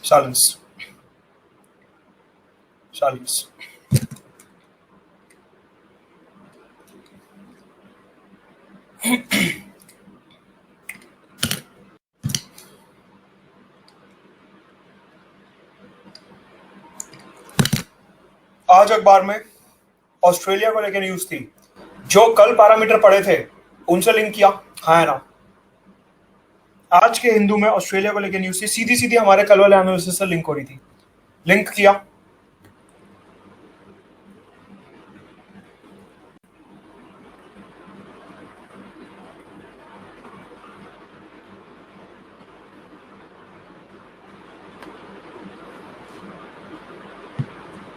Silence. Silence. आज अखबार में ऑस्ट्रेलिया को लेकर न्यूज थी। जो कल पैरामीटर पढ़े थे उनसे लिंक किया, हाँ है ना। आज के हिंदू में ऑस्ट्रेलिया को लेकर न्यूज थी, सीधी सीधी हमारे कल वाले एनालिसिस से लिंक हो रही थी। लिंक किया,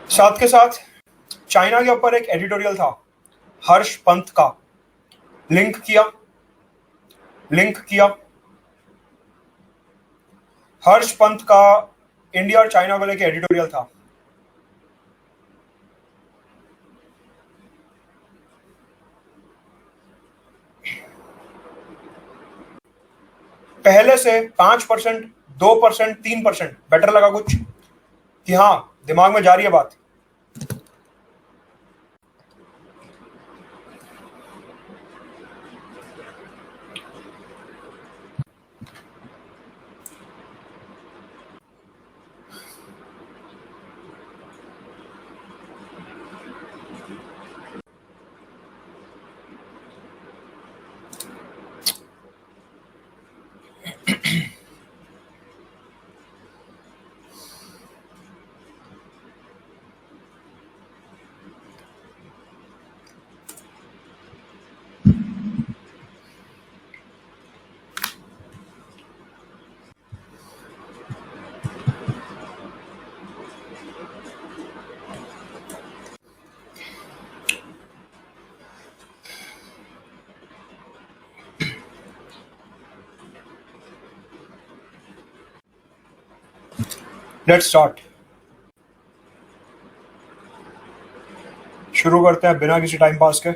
साथ के साथ चाइना के ऊपर एक एडिटोरियल था हर्ष पंत का, लिंक किया। हर्ष पंत का इंडिया और चाइना को लेकर एडिटोरियल था। पहले से 5%, 2%, 3% बेटर लगा कुछ कि हाँ दिमाग में जा रही है बात। Let's start. शुरू करते हैं बिना किसी टाइम पास के।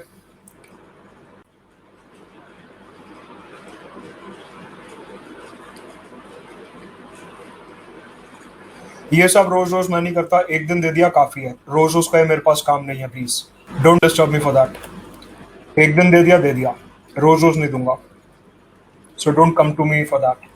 ये सब रोज रोज मैं नहीं करता, एक दिन दे दिया काफी है। रोज रोज का मेरे पास काम नहीं है, please don't disturb me for that. एक दिन दे दिया, रोज रोज नहीं दूंगा, so don't come to me for that.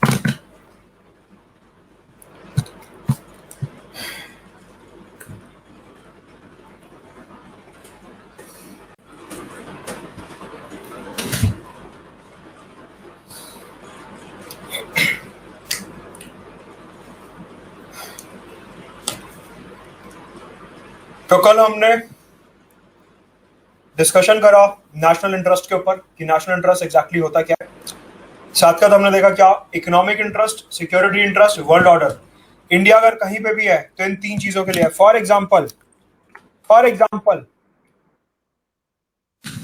तो कल हमने डिस्कशन करा नेशनल इंटरेस्ट के ऊपर कि नेशनल इंटरेस्ट एग्जैक्टली होता क्या है। साथ साथ हमने देखा क्या economic interest, security interest, world order. India अगर कहीं पे भी है तो इन तीन चीजों के लिए है। फॉर एग्जाम्पल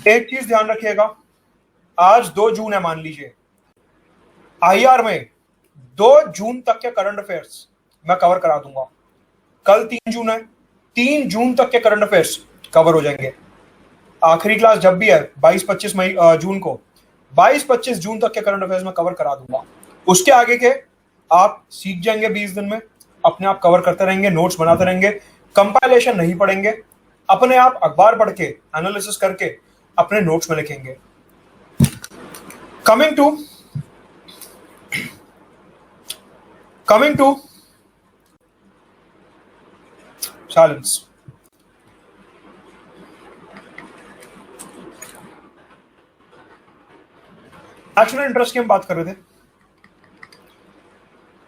एक चीज ध्यान रखिएगा, आज 2 जून है मान लीजिए, आईआर में 2 जून तक के करंट अफेयर्स मैं कवर करा दूंगा। कल 3 जून है, 3 जून तक के करंट अफेयर्स कवर हो जाएंगे। आखिरी क्लास जब भी है 22-25 जून को, 22-25 जून तक के करंट अफेयर्स में कवर करा दूंगा। उसके आगे के आप सीख जाएंगे 20 दिन में, अपने आप कवर करते रहेंगे, नोट्स बनाते रहेंगे, कंपाइलेशन नहीं पढ़ेंगे, अपने आप अखबार पढ़ के एनालिसिस करके अपने नोट्स में लिखेंगे। Coming to silence. National interest की हम बात कर रहे थे।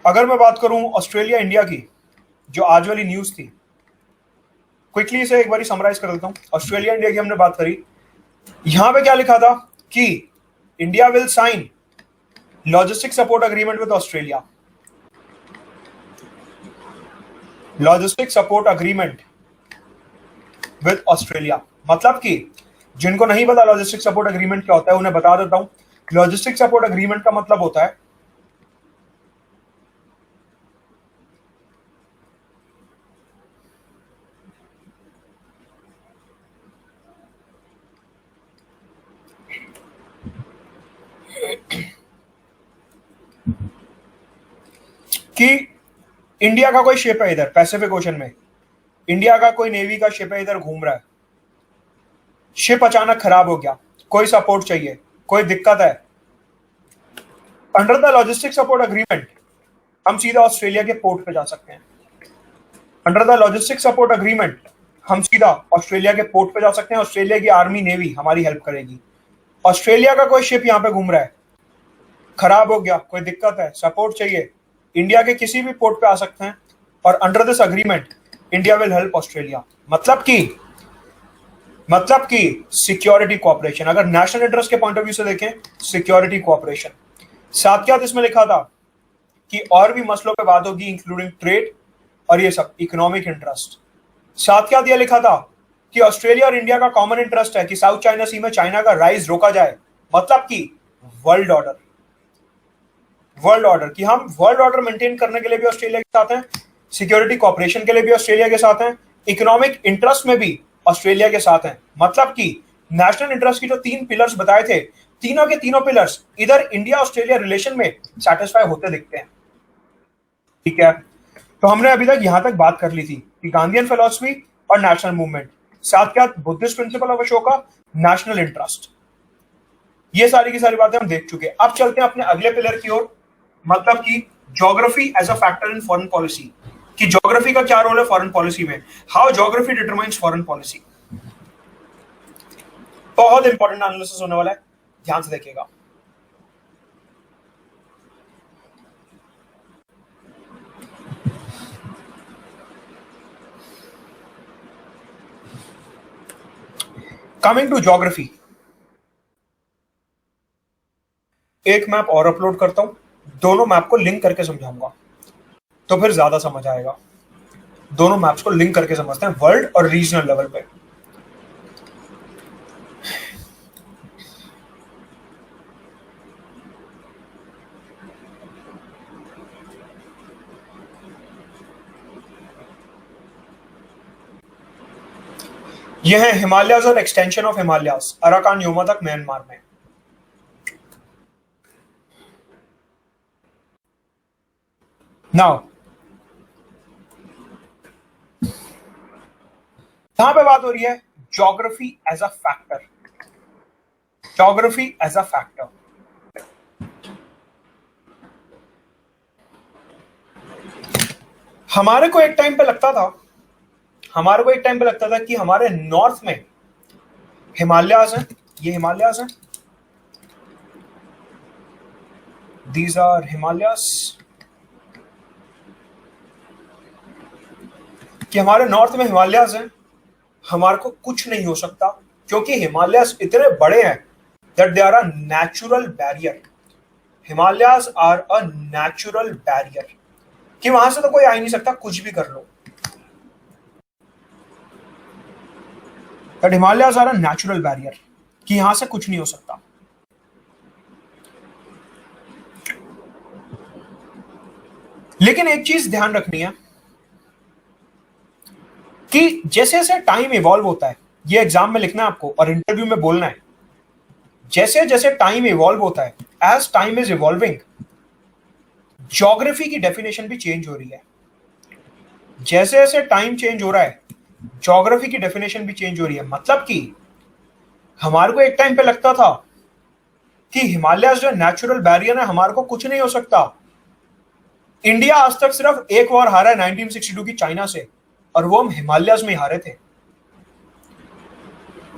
अगर मैं बात करूं ऑस्ट्रेलिया इंडिया की, जो आज वाली न्यूज थी, क्विकली इसे एक बार समराइज कर देता हूं। ऑस्ट्रेलिया इंडिया की हमने बात करी, यहां पे क्या लिखा था कि India will sign logistic support agreement with Australia. Logistic support agreement with Australia मतलब कि जिनको नहीं पता लॉजिस्टिक सपोर्ट अग्रीमेंट क्या होता है उन्हें बता देता हूं। लॉजिस्टिक सपोर्ट अग्रीमेंट का मतलब होता है कि इंडिया का कोई शिप है इधर पैसिफिक ओशन में, इंडिया का कोई नेवी का शिप है इधर घूम रहा है, शिप अचानक खराब हो गया, कोई सपोर्ट चाहिए, कोई दिक्कत है, under the logistic support agreement हम सीधा ऑस्ट्रेलिया के पोर्ट पे जा सकते हैं। Under the logistic support agreement हम सीधा ऑस्ट्रेलिया के पोर्ट पे जा सकते हैं, ऑस्ट्रेलिया की आर्मी नेवी हमारी हेल्प करेगी। ऑस्ट्रेलिया का कोई शिप यहाँ पे घूम रहा है, खराब हो गया, कोई दिक्कत है, सपोर्ट चाहिए, इंडिया के किसी भी पोर्ट पे आ सकते हैं और under this agreement India will help Australia. मतलब कि सिक्योरिटी कोऑपरेशन, अगर नेशनल इंटरेस्ट के पॉइंट ऑफ व्यू से देखें सिक्योरिटी कोऑपरेशन। साथ क्या इसमें लिखा था कि और भी मसलों पे बात होगी इंक्लूडिंग ट्रेड और ये सब इकोनॉमिक इंटरेस्ट। साथ क्या दिया लिखा था कि ऑस्ट्रेलिया और इंडिया का कॉमन इंटरेस्ट है कि साउथ चाइना सी में चाइना का राइज रोका जाए, मतलब कि वर्ल्ड ऑर्डर कि हम वर्ल्ड ऑर्डर मेंटेन करने के लिए भी ऑस्ट्रेलिया के साथ हैं, सिक्योरिटी कोऑपरेशन के लिए भी ऑस्ट्रेलिया के साथ हैं, इकोनॉमिक इंटरेस्ट में भी ऑस्ट्रेलिया के साथ हैं। मतलब कि नेशनल इंटरेस्ट की जो 3 पिलर्स बताए थे, तीनों के तीनों पिलर्स इधर इंडिया ऑस्ट्रेलिया रिलेशन में सेटिस्फाई होते दिखते हैं। ठीक है, तो हमने अभी तक यहां तक बात कर ली थी कि गांधीयन फिलॉसफी और नेशनल मूवमेंट, साथ क्या Buddhist principle of Ashoka, national interest, ये सारी की सारी बातें हम देख चुके हैं। अब चलते हैं अपने अगले पिलर की ओर, मतलब कि geography as a factor in foreign policy, कि ज्योग्राफी का क्या रोल है फॉरेन पॉलिसी में, how geography determines foreign policy. बहुत इंपॉर्टेंट एनालिसिस होने वाला है, ध्यान से देखिएगा। कमिंग टू ज्योग्राफी, एक मैप और अपलोड करता हूं, दोनों मैप को लिंक करके समझाऊंगा तो फिर ज्यादा समझ आएगा। दोनों मैप्स को लिंक करके समझते हैं वर्ल्ड और रीजनल लेवल पे। यह है हिमालयाज और extension of Himalayas Arakan Yoma तक म्यांमार में। नाउ यहां पे बात हो रही है geography as a factor, geography as a factor. हमारे को एक टाइम पे लगता था कि हमारे नॉर्थ में हिमालयाज हैं, ये हिमालयाज हैं, दीज आर हिमालयाज, कि हमारे नॉर्थ में हिमालयाज हैं, हमारे को कुछ नहीं हो सकता क्योंकि हिमालयाज इतने बड़े हैं that they are a natural barrier. Himalayas are a natural barrier कि वहां से तो कोई आ ही नहीं सकता, कुछ भी कर लो। But Himalayas are a natural barrier कि यहां से कुछ नहीं हो सकता। लेकिन एक चीज ध्यान रखनी है कि जैसे जैसे टाइम इवॉल्व होता है, ये एग्जाम में लिखना है आपको और इंटरव्यू में बोलना है, जैसे जैसे टाइम इवॉल्व होता है, as time is evolving, geography की डेफिनेशन भी चेंज हो रही है। जैसे जैसे टाइम चेंज हो रहा है, ज्योग्राफी की डेफिनेशन भी चेंज हो रही है। मतलब कि हमारे को एक टाइम पे लगता था कि हिमालय जो नेचुरल बैरियर है, हमारे को कुछ नहीं हो सकता। इंडिया आज तक सिर्फ एक बार हारा है 1962 की चाइना से, और वो हम हिमालयाज में हारे थे।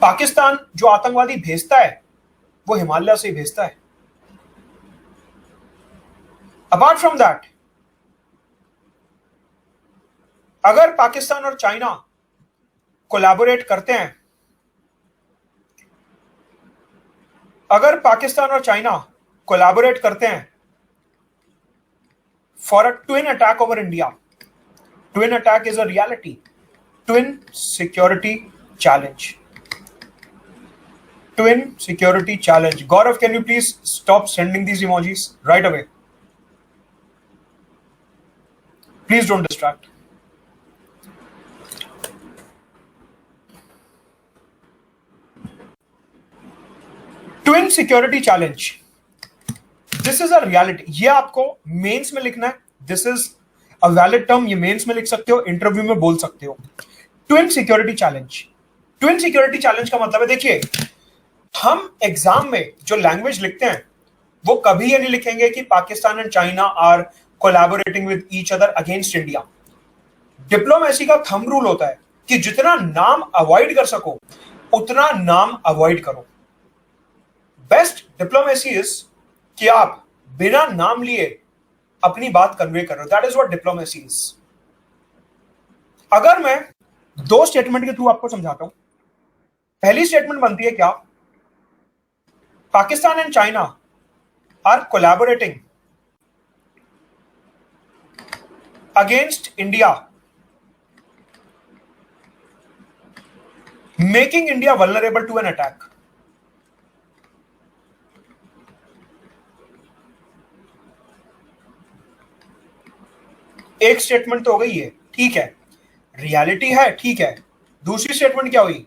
पाकिस्तान जो आतंकवादी भेजता है वो हिमालय से ही भेजता है। अपार्ट फ्रॉम दैट, अगर पाकिस्तान और चाइना कोलैबोरेट करते हैं, अगर पाकिस्तान और चाइना कोलैबोरेट करते हैं for a twin attack over India, twin attack is a reality, twin security challenge, twin security challenge. Gaurav, can you please stop sending these emojis right away? Please don't distract. Twin security challenge, this is a reality. ये आपको mains में लिखना है, this is a valid term, ये mains में लिख सकते हो, इंटरव्यू में बोल सकते हो। Twin security challenge. Twin security challenge का मतलब है, देखिए हम एग्जाम में जो लैंग्वेज लिखते हैं वो कभी ये नहीं लिखेंगे कि Pakistan and China are collaborating with each other against India. Diplomacy का थंब रूल होता है कि जितना नाम अवॉइड कर सको उतना नाम अवॉइड करो। बेस्ट डिप्लोमेसी इज कि आप बिना नाम लिए अपनी बात कन्वे कर रहे हो। That is what diplomacy is. अगर मैं दो स्टेटमेंट के थ्रू आपको समझाता हूं। पहली स्टेटमेंट बनती है क्या? Pakistan and China are collaborating against India, making India vulnerable to an attack. एक स्टेटमेंट तो हो गई है, ठीक है, रियलिटी है, ठीक है। दूसरी स्टेटमेंट क्या हुई?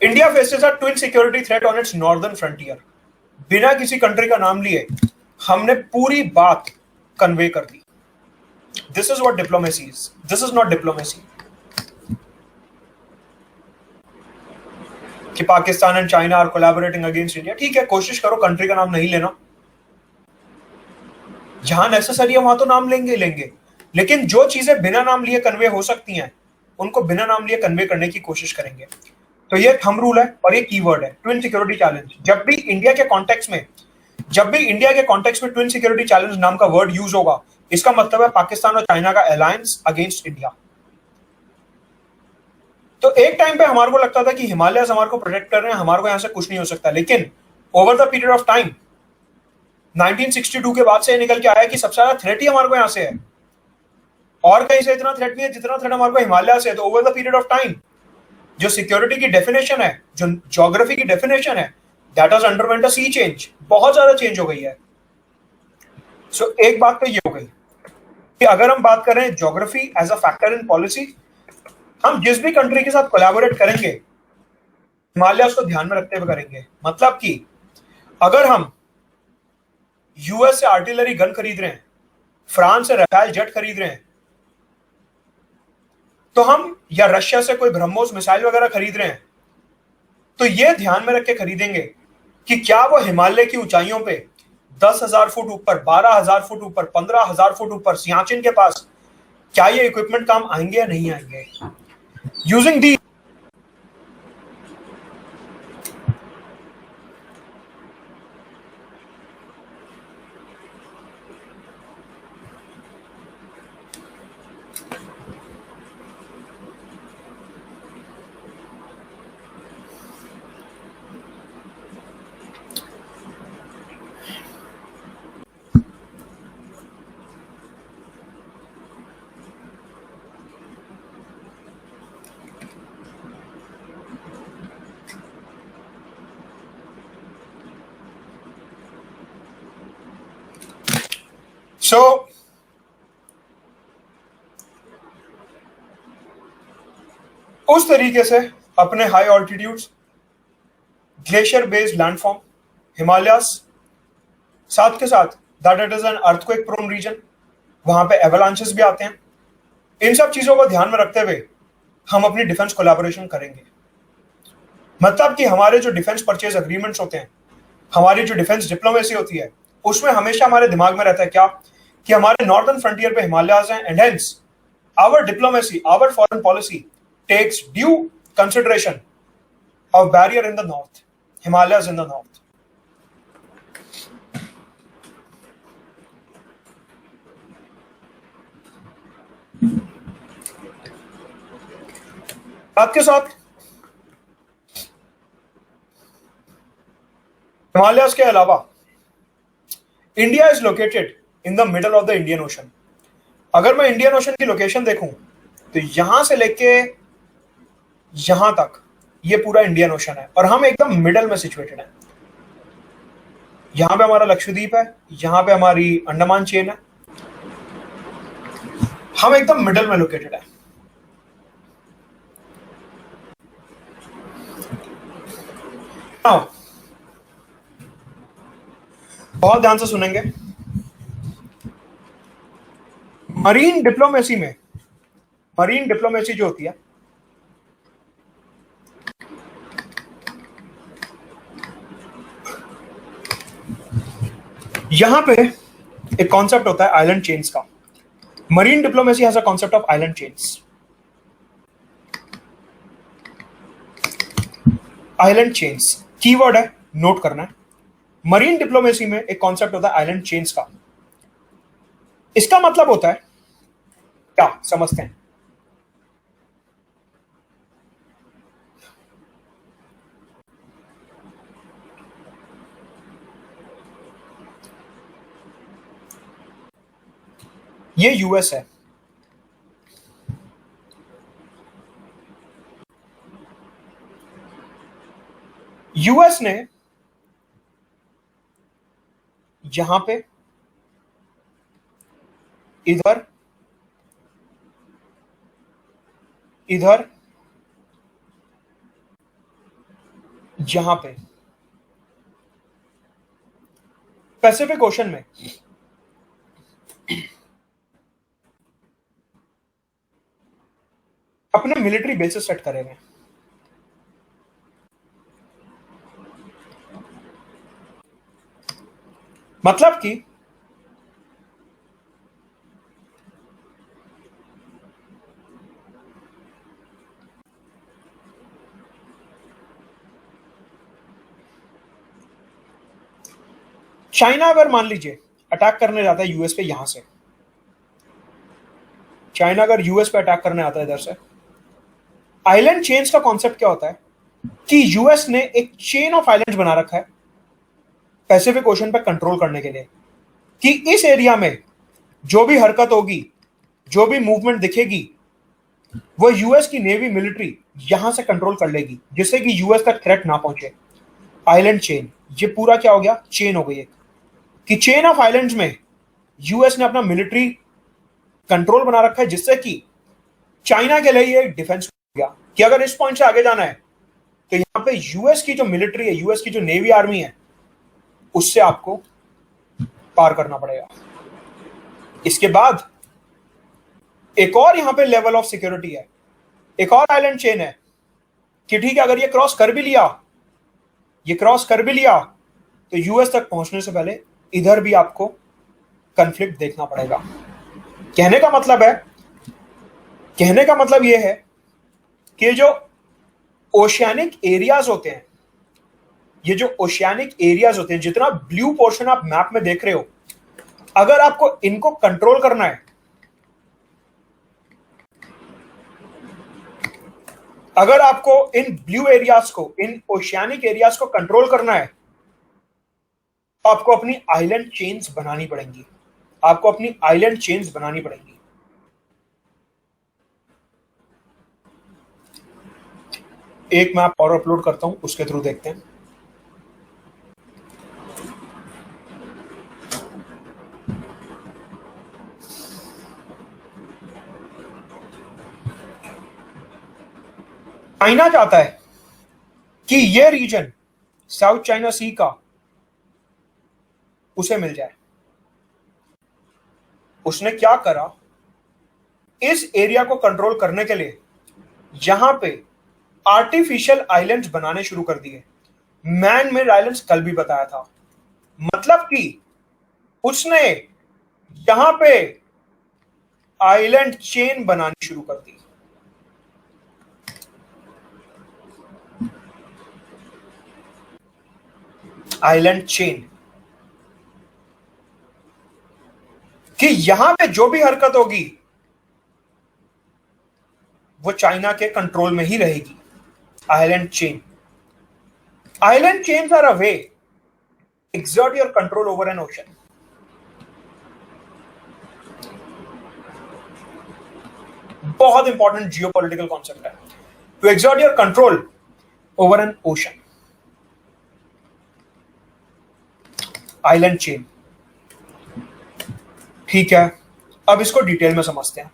India faces a twin security threat on it's northern frontier. बिना किसी कंट्री का नाम लिए हमने पूरी बात कन्वे कर दी। This is what diplomacy is. This is not diplomacy कि Pakistan and China are collaborating against India. ठीक है, कोशिश करो कंट्री का नाम नहीं लेना, जहां नेसेसरी है वहां तो नाम लेंगे लेंगे, लेकिन जो चीजें बिना नाम लिए कन्वे हो सकती हैं उनको बिना नाम लिए कन्वे करने की कोशिश करेंगे। तो ये थंब रूल है और ये कीवर्ड है, ट्विन सिक्योरिटी चैलेंज। जब भी इंडिया के कॉन्टेक्स्ट में ट्विन सिक्योरिटी चैलेंज नाम का वर्ड यूज होगा, इसका मतलब है पाकिस्तान और चाइना का अलायंस अगेंस्ट इंडिया। तो एक टाइम पे हमारे को लगता था कि हिमालयस हमारे को प्रोटेक्ट कर रहे हैं, हमारे को यहां से कुछ नहीं हो सकता, लेकिन over the period of time 1962 के बाद से निकल के आया कि सबसे ज्यादा थ्रेट ही हमारे को यहां से है, और कहीं से इतना थ्रेट नहीं है जितना थ्रेट हमारे को हिमालय से है। तो over the period of time जो सिक्योरिटी की डेफिनेशन है, जो ज्योग्राफी की डेफिनेशन है, that has undergone a sea change. बहुत ज्यादा चेंज हो गई है। सो एक बात तो ये हो गई कि अगर हम बात करें geography as a factor in policy, हम जिस भी कंट्री के साथ कोलैबोरेट करेंगे हिमालय उसको ध्यान में रखते हुए करेंगे। मतलब कि अगर हम यूएस से आर्टिलरी गन खरीद रहे हैं, फ्रांस से रफाल जेट खरीद रहे हैं, तो हम या रशिया से कोई ब्रह्मोस मिसाइल वगैरह खरीद रहे हैं, तो यह ध्यान में रख के खरीदेंगे कि क्या वो हिमालय की ऊंचाइयों पे 10,000 फुट ऊपर, 12,000 फुट ऊपर, 15,000 फुट ऊपर सियाचिन के पास क्या ये इक्विपमेंट काम आएंगे या नहीं आएंगे। यूजिंग दी सो उस तरीके से अपने high altitudes, glacier based landform, Himalayas, साथ के साथ that it is an earthquake prone region, वहां पे एवलांचेस भी आते हैं। इन सब चीजों को ध्यान में रखते हुए हम अपनी डिफेंस कोलैबोरेशन करेंगे। मतलब कि हमारे जो डिफेंस परचेज अग्रीमेंट्स होते हैं, हमारी जो डिफेंस डिप्लोमेसी होती है, उसमें हमेशा हमारे दिमाग में रहता है क्या कि हमारे नॉर्दर्न फ्रंटियर पे हिमालयाज हैं, and hence our diplomacy, our foreign policy takes due consideration of barrier in the north, Himalayas in the north. साथ के साथ हिमालयाज के अलावा India is located in the middle of the Indian Ocean. अगर मैं Indian ocean की location देखूं तो यहां से लेके यहां तक ये पूरा इंडियन ओशन है और हम एकदम मिडल में सिचुएटेड है। यहां पे हमारा लक्षद्वीप है, यहां पे हमारी अंडमान चेन है, हम एकदम मिडल में लोकेटेड है। हाँ, बहुत ध्यान से सुनेंगे। मरीन डिप्लोमेसी में, मरीन डिप्लोमेसी जो होती है, यहां पे एक कॉन्सेप्ट होता है आइलैंड चेन्स का। Marine diplomacy has a concept of island chains. Island chains keyword है, नोट करना है। मरीन डिप्लोमेसी में एक कॉन्सेप्ट होता है आइलैंड चेन्स का। इसका मतलब होता है क्या, समझते हैं। ये यूएस है, यूएस ने यहां पे इधर इधर यहां पे पैसिफिक ओशन में अपने मिलिट्री बेसिस सेट करेंगे। मतलब कि चाइना अगर मान लीजिए अटैक करने जाता है यूएस पे, यहां से चाइना अगर यूएस पे अटैक करने आता है इधर से, आइलैंड चेन्स का कॉन्सेप्ट क्या होता है कि यूएस ने एक चेन ऑफ आइलैंड्स बना रखा है पैसिफिक ओशन पे कंट्रोल करने के लिए, कि इस एरिया में जो भी हरकत होगी, जो भी मूवमेंट दिखेगी, वो यूएस की नेवी मिलिट्री यहां से कंट्रोल कर लेगी, जिससे कि यूएस तक थ्रेट ना पहुंचे। आइलैंड चेन, ये पूरा क्या हो गया, चेन हो गई एक, कि चेन ऑफ आइलैंड्स में यूएस ने अपना मिलिट्री कंट्रोल बना रखा है, जिससे कि चाइना के लिए ये डिफेंस हो गया कि अगर इस पॉइंट से आगे जाना है तो यहां पे यूएस की जो मिलिट्री है, यूएस की जो नेवी आर्मी है, उससे आपको पार करना पड़ेगा। इसके बाद एक और यहां पे लेवल ऑफ सिक्योरिटी है, एक और आइलैंड चेन है कि ठीक है, अगर ये क्रॉस कर भी लिया, ये क्रॉस कर भी लिया, तो यूएस तक पहुंचने से पहले इधर भी आपको कॉन्फ्लिक्ट देखना पड़ेगा। कहने का मतलब है, कहने का मतलब यह है कि जो ओशियानिक एरियाज होते हैं, ये जो ओशियानिक एरियाज होते हैं, जितना ब्लू पोर्शन आप मैप में देख रहे हो, अगर आपको इनको कंट्रोल करना है, अगर आपको इन ब्लू एरियाज को, इन ओशियानिक एरियाज को कंट्रोल करना है, तो आपको अपनी आइलैंड चेन्स बनानी पड़ेंगी, आपको अपनी आइलैंड चेन्स बनानी पड़ेंगी। एक मैप और अपलोड करता हूं, उसके थ्रू देखते हैं। चाइना चाहता है कि ये रीजन साउथ चाइना सी का उसे मिल जाए। उसने क्या करा, इस एरिया को कंट्रोल करने के लिए यहां पे आर्टिफिशियल आइलैंड्स बनाने शुरू कर दिए। मैन मेड आइलैंड्स कल भी बताया था, मतलब कि उसने यहां पे आइलैंड चेन बनानी शुरू कर दी। आइलैंड चेन, कि यहां पे जो भी हरकत होगी वो चाइना के कंट्रोल में ही रहेगी। Island chain, island chains are a way exert your control over an ocean. बहुत इंपॉर्टेंट जियोपॉलिटिकल कॉन्सेप्ट है, to exert your control over an ocean. Island chain. ठीक है, अब इसको डिटेल में समझते हैं।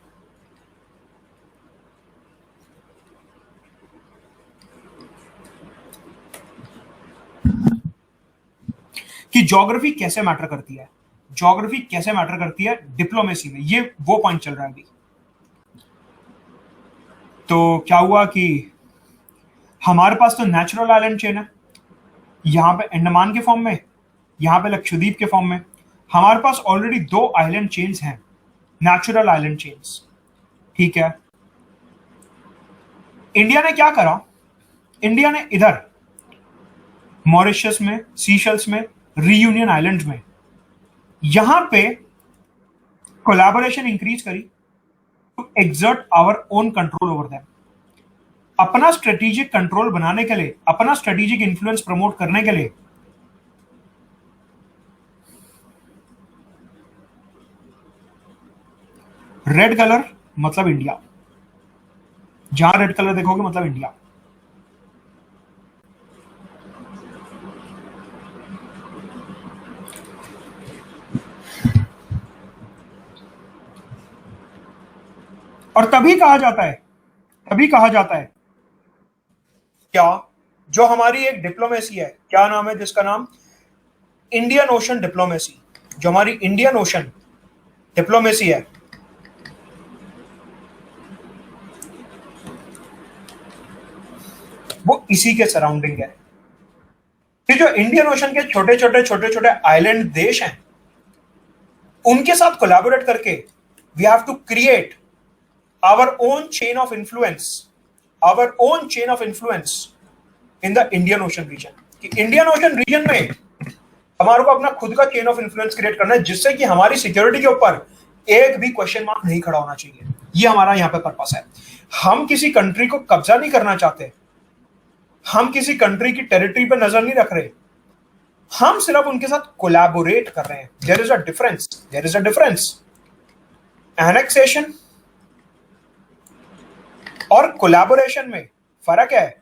कि ज्योग्राफी कैसे मैटर करती है, ज्योग्राफी कैसे मैटर करती है डिप्लोमेसी में, ये वो पॉइंट चल रहा है अभी। तो क्या हुआ कि हमारे पास तो नेचुरल आइलैंड चेन है, यहां पे अंडमान के फॉर्म में, यहां पे लक्षद्वीप के फॉर्म में। हमारे पास ऑलरेडी 2 आइलैंड चेन्स हैं, नेचुरल आइलैंड चेन्स। ठीक है, इंडिया ने क्या करा, इंडिया ने इधर मॉरिशस में, सीशल्स में, रीयूनियन आइलैंड्स में, यहां पे कोलैबोरेशन इंक्रीज करी to exert our own control over them. अपना स्ट्रेटेजिक कंट्रोल बनाने के लिए, अपना स्ट्रेटेजिक इन्फ्लुएंस प्रमोट करने के लिए रेड कलर मतलब इंडिया, जहां रेड कलर देखोगे मतलब इंडिया। और तभी कहा जाता है, तभी कहा जाता है क्या, जो हमारी एक डिप्लोमेसी है, क्या नाम है जिसका नाम, इंडियन ओशन डिप्लोमेसी, जो हमारी इंडियन ओशन डिप्लोमेसी है, वो इसी के सराउंडिंग है। कि जो इंडियन ओशन के छोटे छोटे आइलैंड देश हैं, उनके साथ कोलैबोरेट करके we have to create our own chain of influence, our own chain of influence in the Indian Ocean region. कि इंडियन ओशन रीजन में हमारे को अपना खुद का चेन ऑफ इन्फ्लुएंस क्रिएट करना है, जिससे कि हमारी सिक्योरिटी के ऊपर एक भी क्वेश्चन मार्क नहीं खड़ा होना चाहिए। ये हमारा यहां पे पर्पस है। हम किसी कंट्री को कब्जा नहीं करना चाहते, हम किसी कंट्री की टेरिटरी पे नजर नहीं रख रहे, हम सिर्फ उनके साथ कोलैबोरेट कर रहे हैं। There is a difference, there is a difference. Annexation और कोलैबोरेशन में फर्क है।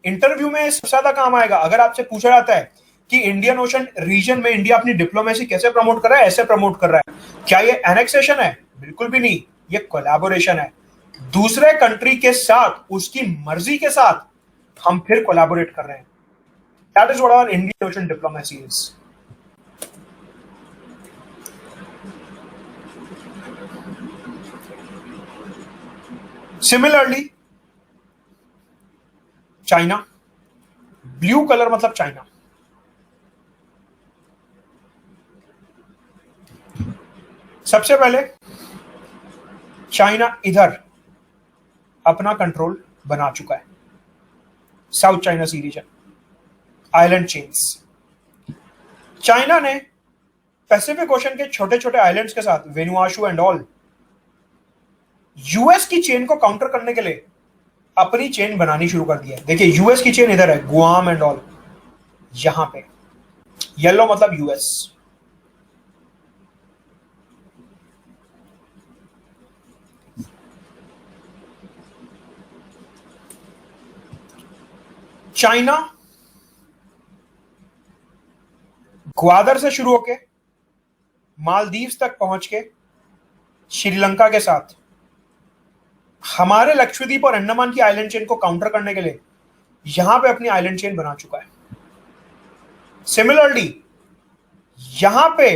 इंटरव्यू में सबसे ज्यादा काम आएगा अगर आपसे पूछा जाता है कि इंडियन ओशन रीजन में इंडिया अपनी डिप्लोमेसी कैसे प्रमोट कर रहा है, ऐसे प्रमोट कर रहा है। क्या ये एनेक्सेशन है? बिल्कुल भी नहीं, ये कोलैबोरेशन है। दूसरे कंट्री के साथ, उसकी मर्जी के साथ हम फिर कोलैबोरेट कर रहे हैं। That is what our Indian Ocean diplomacy is. Similarly China, blue colour मतलब चाइना। सबसे पहले चाइना इधर अपना कंट्रोल बना चुका है, South China Sea region, island chains. China ने पैसिफिक ओशन के छोटे छोटे आइलैंड्स के साथ, वेनुआशु एंड ऑल, यूएस की चेन को काउंटर करने के लिए अपनी चेन बनानी शुरू कर दी है। देखिए यूएस की चेन इधर है, गुआम एंड ऑल, यहां पे येलो मतलब यूएस। चाइना ग्वादर से शुरू होके मालदीव्स तक पहुंच के श्रीलंका के साथ हमारे लक्षद्वीप और अंडमान की आइलैंड चेन को काउंटर करने के लिए यहां पे अपनी आइलैंड चेन बना चुका है। सिमिलरली यहां पे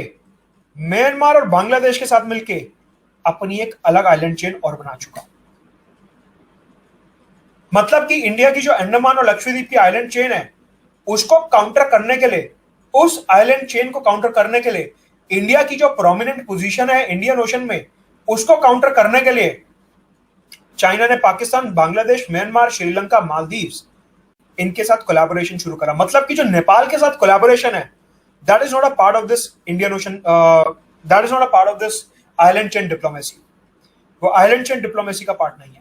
म्यांमार और बांग्लादेश के साथ मिलके अपनी एक अलग आइलैंड चेन और बना चुका। मतलब कि इंडिया की जो अंडमान और लक्षद्वीप की आइलैंड चेन है, उसको काउंटर करने के लिए, उस आइलैंड चेन को काउंटर करने के लिए, इंडिया की जो प्रोमिनेंट पोजीशन है इंडियन ओशन में, उसको काउंटर करने के लिए चाइना ने पाकिस्तान, बांग्लादेश, म्यांमार, श्रीलंका, मालदीव्स, इनके साथ कोलैबोरेशन शुरू करा। मतलब कि जो नेपाल के साथ कोलैबोरेशन है, that is not a part of this Indian ocean, that is not a part of this island chain diplomacy. वो आइलैंड चेन डिप्लोमेसी का पार्ट नहीं है।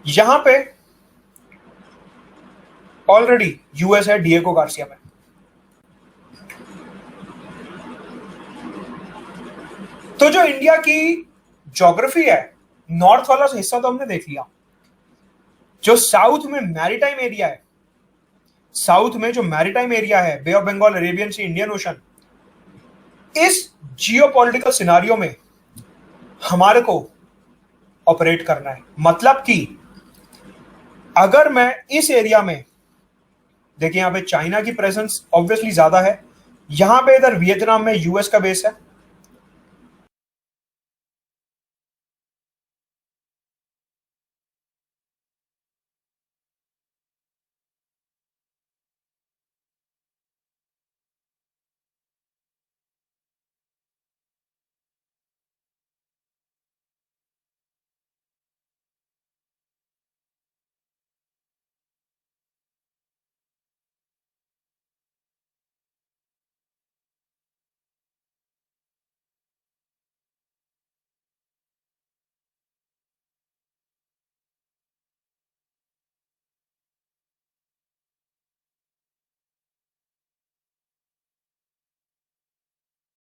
यहां पे ऑलरेडी यूएस है डिएगो गार्सिया में। तो जो इंडिया की ज्योग्राफी है, नॉर्थ वाला हिस्सा तो हमने देख लिया, जो साउथ में मैरीटाइम एरिया है, साउथ में जो मैरीटाइम एरिया है, bay of Bengal, Arabian sea, Indian ocean, इस जियोपॉलिटिकल सिनारियो में हमारे को ऑपरेट करना है। मतलब कि अगर मैं इस एरिया में, देखिए यहां पे चाइना की प्रेजेंस ऑब्वियसली ज्यादा है, यहां पे इधर वियतनाम में यूएस का बेस है,